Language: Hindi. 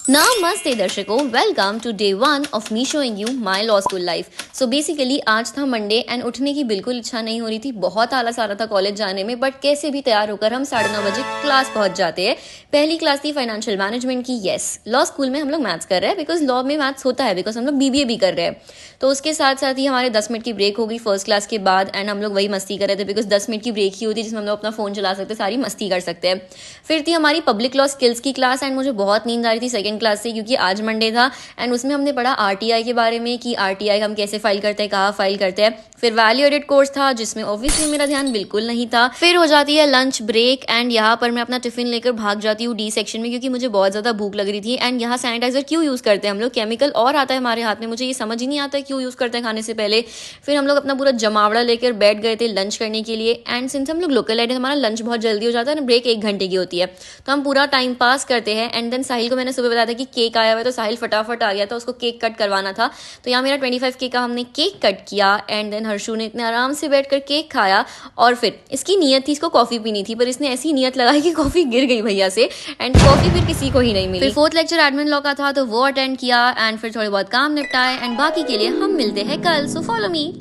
नमस्ते दर्शकों, welcome to day 1 of me showing you my law school life. So basically आज था मंडे एंड उठने की बिल्कुल इच्छा नहीं हो रही थी, बहुत आलस आ रहा था कॉलेज जाने में, बट कैसे भी तैयार होकर हम 9:30 बजे क्लास पहुंच जाते हैं। पहली क्लास थी फाइनेंशियल मैनेजमेंट की। यस, लॉ स्कूल में हम लोग मैथ्स कर रहे हैं बिकॉज लॉ में मैथ्स होता है, बिकॉज हम लोग बीबीए भी कर रहे हैं। तो उसके साथ साथ ही हमारे 10 मिनट की ब्रेक हो गई फर्स्ट क्लास के बाद एंड हम लोग वही मस्ती कर रहे थे बिकॉज 10 मिनट की ब्रेक ही होती है जिसमें हम लोग अपना फोन चला सकते हैं, सारी मस्ती कर सकते हैं। फिर थी हमारी पब्लिक लॉ स्किल्स की क्लास एंड मुझे बहुत नींद आ रही थी सेकंड क्लास से, क्योंकि आज मंडे था एंड उसमें हमने पढ़ा आरटीआई के बारे में कि आरटीआई हम कैसे फाइल करते हैं, कहाँ फाइल करते हैं। फिर वैल्यू एडेड कोर्स था जिसमें ऑब्वियसली मेरा ध्यान बिल्कुल नहीं था। फिर हो जाती है लंच ब्रेक एंड यहाँ पर मैं अपना टिफिन लेकर भाग जाती हूँ डी सेक्शन में, क्योंकि मुझे बहुत ज्यादा भूख लग रही थी। एंड यहाँ सैनिटाइजर क्यों यूज करते हैं हम लोग, केमिकल और आता है हमारे हाथ में, मुझे ये समझ ही नहीं आता क्यों यूज करते हैं खाने से पहले। फिर हम लोग अपना पूरा जमावड़ा लेकर बैठ गए थे लंच करने के लिए एंड सिंस हम लोग लोकल एड, हमारा लंच बहुत जल्दी हो जाता है ना, ब्रेक 1 घंटे की होती है, तो हम पूरा टाइम पास करते हैं। एंड देन साहिल को मैंने सुबह बताया था कि केक आया हुआ है, तो साहिल फटाफट आ गया था, उसको केक कट करवाना था। तो यहाँ मेरा 25K का हमने केक कट किया एंड देन हर्षू ने इतने आराम से बैठकर केक खाया। और फिर इसकी नियत थी, इसको कॉफी पीनी थी, पर इसने ऐसी नियत लगाई कि कॉफी गिर गई भैया से एंड कॉफी फिर किसी को ही नहीं मिली। फिर 4th लेक्चर एडमिन लॉ का था तो वो अटेंड किया एंड फिर थोड़े बहुत काम निपटाए एंड बाकी के लिए हम मिलते हैं कल। So follow me.